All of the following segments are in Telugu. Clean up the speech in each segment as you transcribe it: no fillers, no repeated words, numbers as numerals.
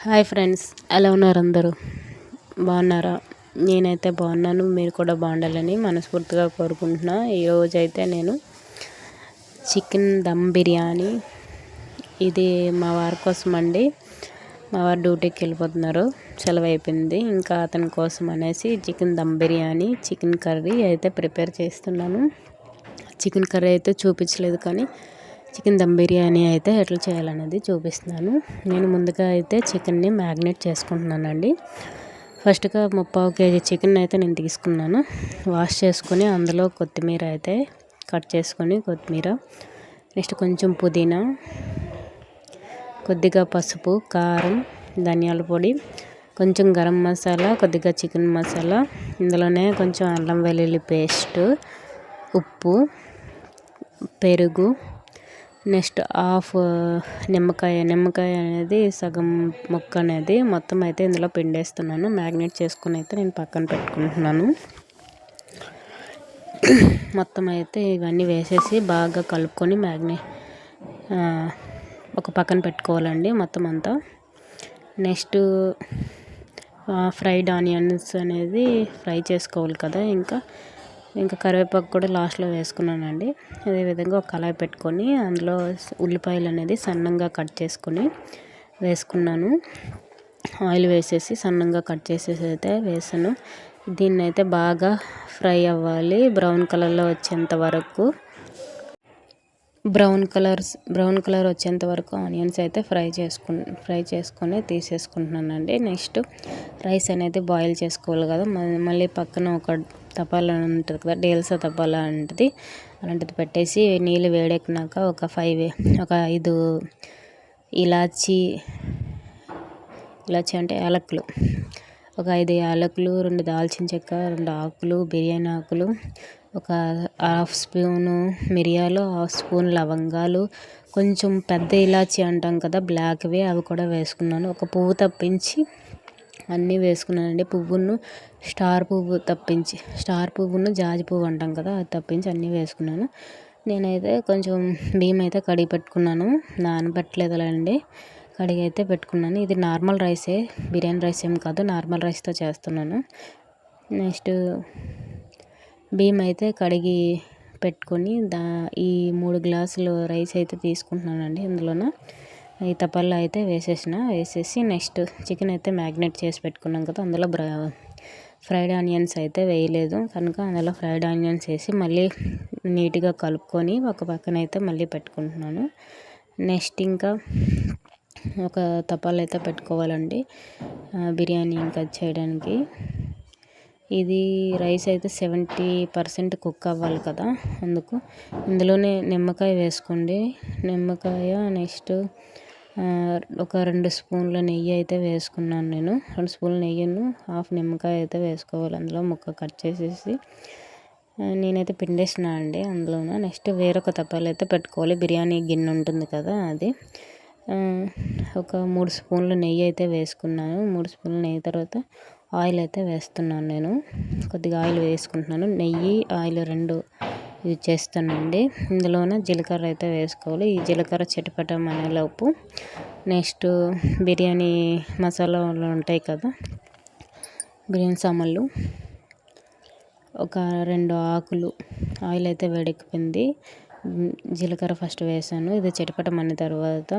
హాయ్ ఫ్రెండ్స్, ఎలా ఉన్నారు అందరూ? బాగున్నారా? నేనైతే బాగున్నాను. మీరు కూడా బాగుండాలని మనస్ఫూర్తిగా కోరుకుంటున్నా. ఈరోజు అయితే నేను చికెన్ దమ్ బిర్యానీ, ఇది మా వారి కోసం అండి. మా వారు డ్యూటీకి వెళ్ళిపోతున్నారు, సెలవు అయిపోయింది. ఇంకా అతని కోసం అనేసి chicken dum biryani, chicken curry అయితే ప్రిపేర్ చేస్తున్నాను. చికెన్ కర్రీ అయితే చూపించలేదు, కానీ చికెన్ దమ్ బిర్యానీ అయితే ఎట్లా చేయాలనేది చూపిస్తున్నాను. నేను ముందుగా అయితే చికెన్ని మ్యాగ్నేట్ చేసుకుంటున్నానండి. ఫస్ట్గా 3/4 kg చికెన్ అయితే నేను తీసుకున్నాను. వాష్ చేసుకొని అందులో కొత్తిమీర అయితే కట్ చేసుకొని, కొత్తిమీర, నెక్స్ట్ కొంచెం పుదీనా, కొద్దిగా పసుపు, కారం, ధనియాల పొడి, కొంచెం గరం మసాలా, కొద్దిగా చికెన్ మసాలా, ఇందులోనే కొంచెం అల్లం వెల్లుల్లి పేస్ట్, ఉప్పు, పెరుగు, నెక్స్ట్ హాఫ్ నిమ్మకాయ అనేది సగం ముక్క అనేది మొత్తం అయితే ఇందులో పిండేస్తున్నాను. మ్యాగ్నేట్ చేసుకుని అయితే నేను పక్కన పెట్టుకుంటున్నాను. మొత్తం అయితే ఇవన్నీ వేసేసి బాగా కలుపుకొని ఒక పక్కన పెట్టుకోవాలండి మొత్తం అంతా. నెక్స్ట్ ఫ్రైడ్ ఆనియన్స్ అనేది ఫ్రై చేసుకోవాలి కదా. ఇంకా కరివేపాకు కూడా లాస్ట్లో వేసుకున్నానండి. అదేవిధంగా ఒక కళాయి పెట్టుకొని అందులో ఉల్లిపాయలు అనేది సన్నంగా కట్ చేసుకొని వేసుకున్నాను. ఆయిల్ వేసేసి సన్నంగా కట్ చేసేసి అయితే వేసాను. దీన్ని అయితే బాగా ఫ్రై అవ్వాలి, బ్రౌన్ కలర్లో వచ్చేంత వరకు. బ్రౌన్ కలర్ వచ్చేంత వరకు ఆనియన్స్ అయితే ఫ్రై చేసుకొని తీసేసుకుంటున్నానండి. నెక్స్ట్ రైస్ అనేది బాయిల్ చేసుకోవాలి కదా. మళ్ళీ పక్కన ఒక తపాలా ఉంటుంది కదా, డేల్సా తపాలా ఉంటుంది, అలాంటిది పెట్టేసి నీళ్ళు వేడెక్కినాక ఒక 5 ఇలాచీ అంటే యాలకులు, ఒక 5 యాలకులు, 2 దాల్చిన చెక్క, 2 ఆకులు, బిర్యానీ ఆకులు, ఒక హాఫ్ స్పూను మిరియాలు, హాఫ్ స్పూన్ లవంగాలు, కొంచెం పెద్ద ఇలాచీ అంటాం కదా బ్లాక్వి, అవి కూడా వేసుకున్నాను. ఒక పువ్వు తప్పించి అన్నీ వేసుకున్నానండి. స్టార్ పువ్వును జాజి పువ్వు అంటాం కదా, అది తప్పించి అన్నీ వేసుకున్నాను. నేనైతే కొంచెం బియ్యం అయితే కడిగి పెట్టుకున్నాను, నానబెట్టలేదులేండి, కడిగి అయితే పెట్టుకున్నాను. ఇది నార్మల్ రైసే, బిర్యానీ రైస్ ఏం కాదు, నార్మల్ రైస్తో చేస్తున్నాను. నెక్స్ట్ బియ్యం అయితే కడిగి పెట్టుకొని ఈ 3 గ్లాసులు రైస్ అయితే తీసుకుంటున్నానండి. ఇందులోన ఈ తపాల్లో అయితే వేసేసి నెక్స్ట్ చికెన్ అయితే మ్యాగ్నేట్ చేసి పెట్టుకున్నాం కదా, అందులో ఫ్రైడ్ ఆనియన్స్ అయితే వేయలేదు కనుక అందులో ఫ్రైడ్ ఆనియన్స్ వేసి మళ్ళీ నీట్గా కలుపుకొని ఒక పక్కన అయితే మళ్ళీ పెట్టుకుంటున్నాను. నెక్స్ట్ ఇంకా ఒక తపాలు అయితే పెట్టుకోవాలండి బిర్యానీ ఇంకా చేయడానికి. ఇది రైస్ అయితే 70% కుక్ అవ్వాలి కదా, అందుకు ఇందులోనే నిమ్మకాయ వేసుకోండి. నెక్స్ట్ ఒక 2 స్పూన్ల నెయ్యి అయితే వేసుకున్నాను నేను. 2 స్పూన్ల నెయ్యిను హాఫ్ నిమ్మకాయ అయితే వేసుకోవాలి. అందులో ముక్క కట్ చేసేసి నేనైతే పిండేసిన అండి అందులోన. నెక్స్ట్ వేరొక తపాలు అయితే పెట్టుకోవాలి, బిర్యానీ గిన్నె ఉంటుంది కదా అది. ఒక 3 స్పూన్ల నెయ్యి అయితే వేసుకున్నాను. 3 స్పూన్ల నెయ్యి తర్వాత ఆయిల్ అయితే వేస్తున్నాను. నేను కొద్దిగా ఆయిల్ వేసుకుంటున్నాను, నెయ్యి ఆయిల్ 2 యూజ్ చేస్తానండి. ఇందులోన జీలకర్ర అయితే వేసుకోవాలి. ఈ జీలకర్ర చిటపటం అనేలోపు నెక్స్ట్ బిర్యానీ మసాలాలు ఉంటాయి కదా, బిర్యానీ సామాన్లు, ఒక 2 ఆకులు, ఆయిల్ అయితే వేడెక్కిపోయింది. జీలకర్ర ఫస్ట్ వేసాను, ఇది చిటపటం అన్న తర్వాత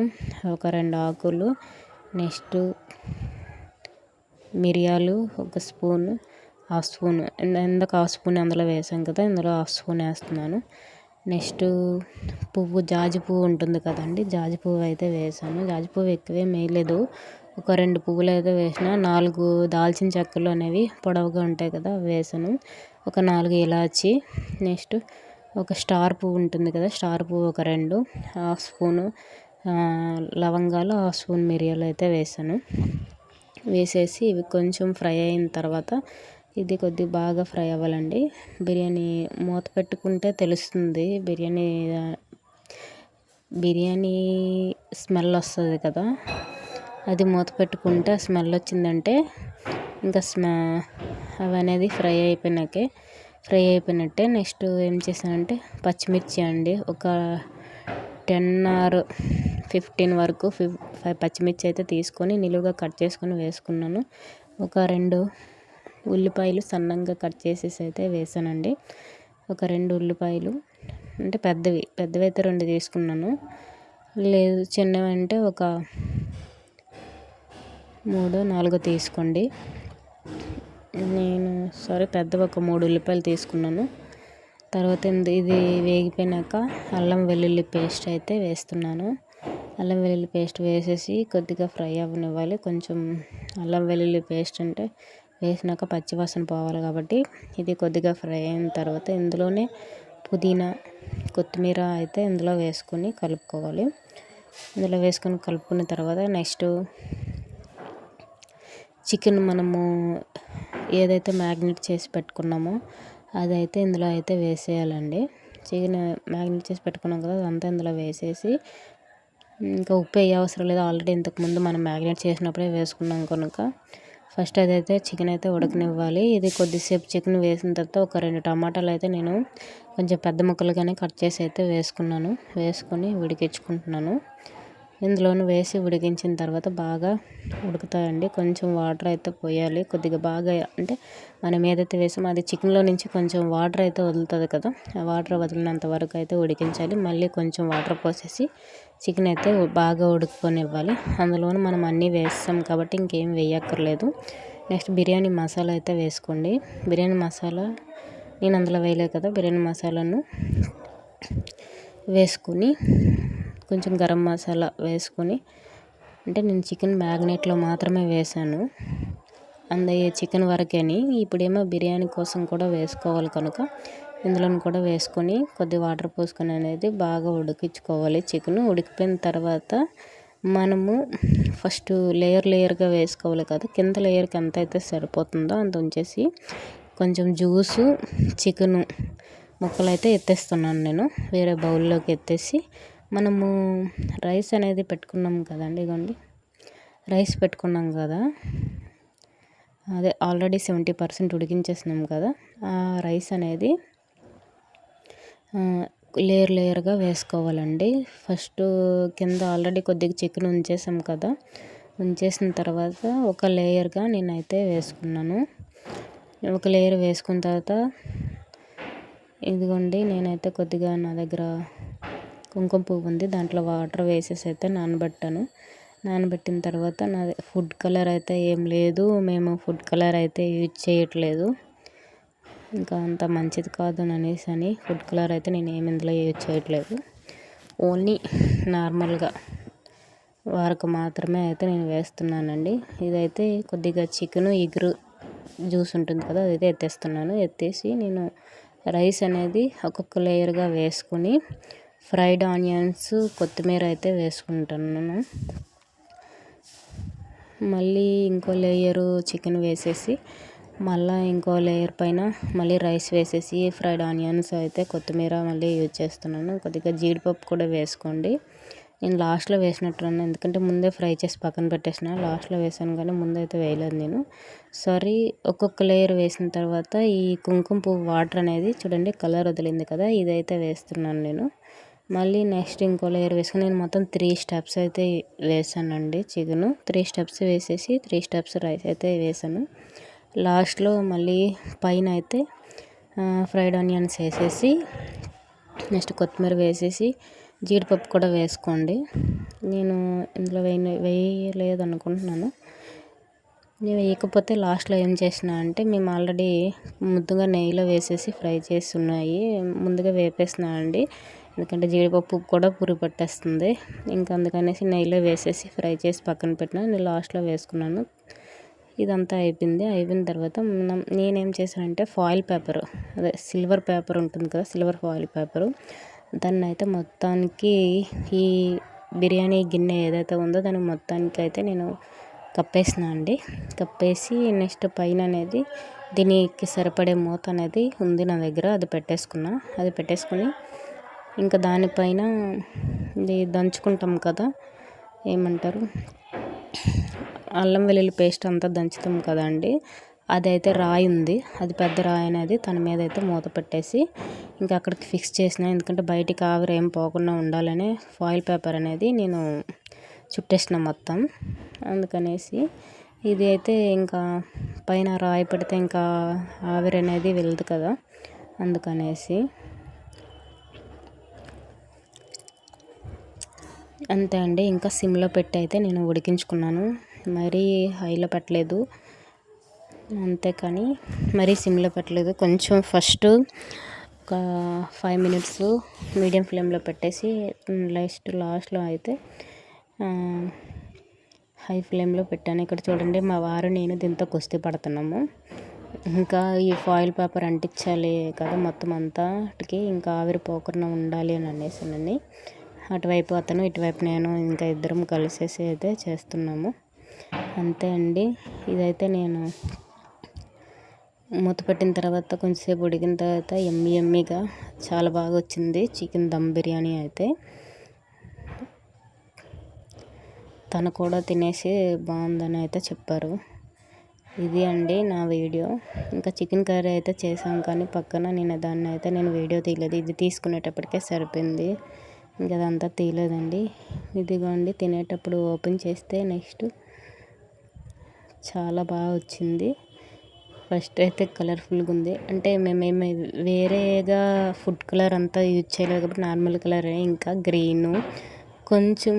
ఒక 2 ఆకులు, నెక్స్ట్ మిరియాలు ఒక స్పూన్, హాఫ్ స్పూన్, ఎందుకు హాఫ్ స్పూన్ అందులో వేసాం కదా, ఇందులో హాఫ్ స్పూన్ వేస్తున్నాను. నెక్స్ట్ జాజి పువ్వు ఉంటుంది కదండి, జాజి పువ్వు అయితే వేసాను. జాజి పువ్వు ఎక్కువేం వేయలేదు, ఒక 2 పువ్వులు అయితే వేసిన. 4 దాల్చిన చెక్కలు అనేవి పొడవుగా ఉంటాయి కదా, వేసాను. ఒక 4 ఇలాచి, నెక్స్ట్ ఒక స్టార్ పువ్వు ఉంటుంది కదా, స్టార్ పువ్వు ఒక 2, హాఫ్ స్పూను లవంగాలు, హాఫ్ స్పూన్ మిరియాలు అయితే వేసాను. వేసేసి ఇవి కొంచెం ఫ్రై అయిన తర్వాత, ఇది కొద్దిగా బాగా ఫ్రై అవ్వాలండి. బిర్యానీ మూత పెట్టుకుంటే తెలుస్తుంది, బిర్యానీ స్మెల్ వస్తుంది కదా, అది మూత పెట్టుకుంటే స్మెల్ వచ్చిందంటే ఇంకా అవి అనేది ఫ్రై అయిపోయినట్టే. నెక్స్ట్ ఏం చేశానంటే పచ్చిమిర్చి అండి, ఒక 10 or 15 వరకు 5 పచ్చిమిర్చి అయితే తీసుకొని నిలువుగా కట్ చేసుకొని వేసుకున్నాను. ఒక 2 ఉల్లిపాయలు సన్నంగా కట్ చేసేసి అయితే వేసానండి. ఒక 2 ఉల్లిపాయలు అంటే పెద్దవైతే 2 తీసుకున్నాను. లేదు చిన్నవంటే ఒక 3, 4 తీసుకోండి. నేను పెద్దవి ఒక 3 ఉల్లిపాయలు తీసుకున్నాను. తర్వాత ఇది వేగిపోయినాక అల్లం వెల్లుల్లి పేస్ట్ అయితే వేస్తున్నాను. అల్లం వెల్లుల్లి పేస్ట్ వేసేసి కొద్దిగా ఫ్రై అవ్వనివ్వాలి. కొంచెం అల్లం వెల్లుల్లి పేస్ట్ అంటే వేసినాక పచ్చివాసన పోవాలి కాబట్టి ఇది కొద్దిగా ఫ్రై అయిన తర్వాత ఇందులోనే పుదీనా, కొత్తిమీర అయితే ఇందులో వేసుకొని కలుపుకోవాలి. ఇందులో వేసుకొని కలుపుకున్న తర్వాత నెక్స్ట్ చికెన్ మనము ఏదైతే మ్యాగ్నేట్ చేసి పెట్టుకున్నామో అదైతే ఇందులో అయితే వేసేయాలండి. చికెన్ మ్యాగ్నేట్ చేసి పెట్టుకున్నాం కదా, అదంతా ఇందులో వేసేసి ఇంకా ఉప్పు వేయ అవసరం లేదు. ఆల్రెడీ ఇంతకుముందు మనం మ్యాగ్నేట్ చేసినప్పుడే వేసుకున్నాం కనుక ఫస్ట్ అదైతే చికెన్ అయితే ఉడకనివ్వాలి. ఇది కొద్దిసేపు చికెన్ వేసిన తర్వాత ఒక 2 టమాటాలు అయితే నేను కొంచెం పెద్ద ముక్కలుగానే కట్ చేసి అయితే వేసుకొని ఉడికించుకుంటున్నాను. ఇందులోనూ వేసి ఉడికించిన తర్వాత బాగా ఉడుకుతాయండి. కొంచెం వాటర్ అయితే పోయాలి. కొద్దిగా బాగా అంటే మనం ఏదైతే వేసామో అది చికెన్లో నుంచి కొంచెం వాటర్ అయితే వదులుతుంది కదా, ఆ వాటర్ వదిలినంత వరకు అయితే ఉడికించాలి. మళ్ళీ కొంచెం వాటర్ పోసేసి చికెన్ అయితే బాగా ఉడుకునివ్వాలి. అందులోనూ మనం అన్నీ వేస్తాం కాబట్టి ఇంకేం వేయక్కర్లేదు. నెక్స్ట్ బిర్యానీ మసాలా అయితే వేసుకోండి. బిర్యానీ మసాలా నేను అందులో వేయలేదు కదా, బిర్యానీ మసాలాను వేసుకొని కొంచెం గరం మసాలా వేసుకొని, అంటే నేను చికెన్ మ్యాగ్నేట్లో మాత్రమే వేసాను చికెన్ వరకేని. ఇప్పుడేమో బిర్యానీ కోసం కూడా వేసుకోవాలి కనుక ఇందులోని కూడా వేసుకొని కొద్ది వాటర్ పోసుకొని అనేది బాగా ఉడికించుకోవాలి. చికెన్ ఉడికిపోయిన తర్వాత మనము ఫస్ట్ లేయర్గా వేసుకోవాలి కదా, కింద లేయర్కి ఎంత అయితే సరిపోతుందో అంత ఉంచేసి కొంచెం జ్యూసు చికెను ముక్కలు అయితే ఎత్తేస్తున్నాను నేను వేరే బౌల్లోకి ఎత్తేసి. మనము రైస్ అనేది పెట్టుకున్నాం కదండి, ఇదిగోండి రైస్ పెట్టుకున్నాం కదా, అదే ఆల్రెడీ 70% ఉడికించేసినాం కదా, ఆ రైస్ అనేది లేయర్గా వేసుకోవాలండి. ఫస్ట్ కింద ఆల్రెడీ కొద్దిగా చికెన్ ఉంచేసాం కదా, ఉంచేసిన తర్వాత ఒక లేయర్గా నేనైతే వేసుకున్నాను. ఒక లేయర్ వేసుకున్న తర్వాత ఇదిగోండి నేనైతే కొద్దిగా నా దగ్గర కుంకుమ పువ్వు ఉంది, దాంట్లో వాటర్ వేసేసి అయితే నానబెట్టిన తర్వాత నాది ఫుడ్ కలర్ అయితే ఏం లేదు. మేము ఫుడ్ కలర్ అయితే యూజ్ చేయట్లేదు, ఇంకా అంత మంచిది కాదు అని ఫుడ్ కలర్ అయితే నేను ఏమి ఇందులో యూజ్ చేయట్లేదు. ఓన్లీ నార్మల్గా వరకు మాత్రమే అయితే నేను వేస్తున్నానండి. ఇదైతే కొద్దిగా చికెను ఇగురు జ్యూస్ ఉంటుంది కదా, అదైతే ఎత్తేస్తున్నాను. ఎత్తేసి నేను రైస్ అనేది ఒక్కొక్క లేయర్గా వేసుకొని ఫ్రైడ్ ఆనియన్స్, కొత్తిమీర అయితే వేసుకుంటున్నాను. మళ్ళీ ఇంకో లేయరు చికెన్ వేసేసి మళ్ళీ ఇంకో లేయర్ పైన మళ్ళీ రైస్ వేసేసి ఫ్రైడ్ ఆనియన్స్ అయితే కొత్తిమీర మళ్ళీ యూజ్ చేస్తున్నాను. కొద్దిగా జీడిపప్పు కూడా వేసుకోండి. నేను లాస్ట్లో వేసినట్టున్నాను, ఎందుకంటే ముందే ఫ్రై చేసి పక్కన పెట్టేసిన. లాస్ట్లో వేసాను కానీ ముందైతే వేయలేదు నేను. ఒక్కొక్క లేయర్ వేసిన తర్వాత ఈ కుంకుమ పువ్వు వాటర్ అనేది చూడండి కలర్ వదిలింది కదా, ఇదైతే వేస్తున్నాను నేను. మళ్ళీ నెక్స్ట్ ఇంకో లేయర్ వేసుకొని నేను మొత్తం 3 స్టెప్స్ అయితే వేసానండి చికెను. 3 స్టెప్స్ వేసేసి 3 స్టెప్స్ రైస్ అయితే వేసాను. లాస్ట్లో మళ్ళీ పైన అయితే ఫ్రైడ్ ఆనియన్స్ వేసేసి నెక్స్ట్ కొత్తిమీర వేసేసి జీడిపప్పు కూడా వేసుకోండి. నేను ఇందులో వేయలేదు అనుకుంటున్నాను. నేను వేయకపోతే లాస్ట్లో ఏం చేసిన అంటే మేము ఆల్రెడీ ముద్దుగా నెయ్యిలో వేసేసి ఫ్రై చేసి ఉన్నాయి, ముందుగా వేపేసినా అండి. ఎందుకంటే జీడిపప్పు కూడా పురుగు పట్టేస్తుంది, ఇంకా అందుకనేసి నెయ్యిలో వేసేసి ఫ్రై చేసి పక్కన పెట్టిన. నేను లాస్ట్లో వేసుకున్నాను. ఇదంతా అయిపోయిన తర్వాత నేనేం చేశానంటే ఫాయిల్ పేపర్, అదే సిల్వర్ పేపర్ ఉంటుంది కదా, సిల్వర్ ఫాయిల్ పేపరు, దాన్ని అయితే మొత్తానికి ఈ బిర్యానీ గిన్నె ఏదైతే ఉందో దానికి మొత్తానికి అయితే నేను కప్పేసిన అండి. కప్పేసి నెక్స్ట్ పైన అనేది దీనికి సరిపడే మూత అనేది ఉంది నా దగ్గర, అది పెట్టేసుకుని ఇంకా దానిపైన ఇది దంచుకుంటాం కదా, ఏమంటారు అల్లం వెల్లుల్లి పేస్ట్ అంతా దంచుతాం కదా అండి, అదైతే రాయి ఉంది, అది పెద్ద రాయి అనేది తన మీద అయితే మూత పెట్టేసి ఇంకా అక్కడికి ఫిక్స్ చేసిన. ఎందుకంటే బయటికి ఆవిరి ఏం పోకుండా ఉండాలని ఫాయిల్ పేపర్ అనేది నేను చుట్టేసిన మొత్తం. అందుకనేసి ఇది అయితే ఇంకా పైన రాయి పెడితే ఇంకా ఆవిరి అనేది వెళ్ళదు కదా, అందుకనేసి అంతే అండి. ఇంకా సిమ్లో పెట్టి అయితే నేను ఉడికించుకున్నాను, మరీ హైలో పెట్టలేదు, అంతేకాని మరీ సిమ్లో పెట్టలేదు. కొంచెం ఫస్ట్ ఒక 5 మినిట్స్ మీడియం ఫ్లేమ్లో పెట్టేసి లాస్ట్లో అయితే హై ఫ్లేమ్లో పెట్టాను. ఇక్కడ చూడండి మా వారు నేను దీంతో కుస్తీ పడుతున్నాము. ఇంకా ఈ ఫాయిల్ పేపర్ అంటించాలి కదా మొత్తం అంతాటికి, ఇంకా ఆవిరి పోకుండా ఉండాలి అని అనేసానని అటువైపు అతను ఇటువైపు నేను ఇంకా ఇద్దరం కలిసేసి అయితే చేస్తున్నాము. అంతే అండి. ఇదైతే నేను మూత పెట్టిన తర్వాత కొంచెంసేపు ఉడికిన తర్వాత ఎమ్మీగా చాలా బాగా వచ్చింది చికెన్ దమ్ బిర్యానీ అయితే. తను కూడా తినేసి బాగుందని అయితే చెప్పారు. ఇది అండి నా వీడియో. ఇంకా చికెన్ కర్రీ అయితే చేసాం, కానీ పక్కన దాన్ని అయితే నేను వీడియో తీయలేదు, ఇది తీసుకునేటప్పటికే సరిపోయింది, ఇంకా అదంతా తీయలేదండి. ఇదిగోండి తినేటప్పుడు ఓపెన్ చేస్తే నెక్స్ట్ చాలా బాగా వచ్చింది. ఫస్ట్ అయితే కలర్ఫుల్గా ఉంది, అంటే మేమేమి వేరేగా ఫుడ్ కలర్ అంతా యూజ్ చేయలేదు కాబట్టి నార్మల్ కలర్. ఇంకా గ్రీను కొంచెం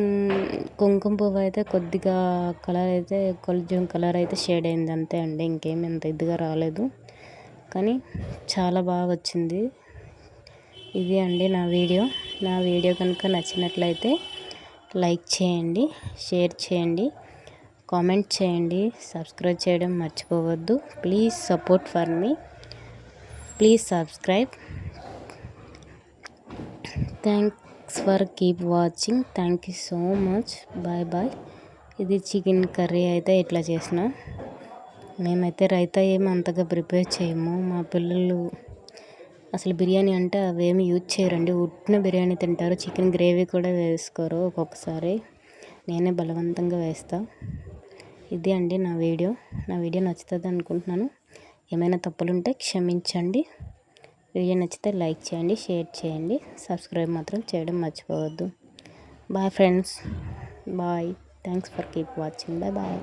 కుంకుమ పువ్వు అయితే కొద్దిగా కలర్ అయితే కొంచెం కలర్ అయితే షేడ్ అయింది అంతే అండి, ఇంకేమి అంత ఇదిగా రాలేదు, కానీ చాలా బాగా వచ్చింది. ఇది అండి నా వీడియో కనుక నచ్చినట్లయితే లైక్ చేయండి, షేర్ చేయండి, కామెంట్ చేయండి, సబ్స్క్రైబ్ చేయడం మర్చిపోవద్దు. Please support for me, please subscribe. Thanks for keep watching. Thank you so much. Bye bye. ఇది చికెన్ కర్రీ అయితే ఇట్లా చేసిన. మేమైతే రైతా ఏమి అంతగా ప్రిపేర్ చేయము. మా పిల్లలు అసలు బిర్యానీ అంటే అవేమి యూజ్ చేయరండి, ఉట్టిన బిర్యానీ తింటారు, చికెన్ గ్రేవీ కూడా వేసుకోరు. ఒక్కొక్కసారి నేనే బలవంతంగా వేస్తా. ఇది అండి నా వీడియో నచ్చుతుంది అనుకుంటున్నాను. ఏమైనా తప్పులుంటే క్షమించండి. వీడియో నచ్చితే లైక్ చేయండి, షేర్ చేయండి, సబ్స్క్రైబ్ మాత్రం చేయడం మర్చిపోవద్దు. Bye friends, bye. Thanks for keep watching. Bye bye.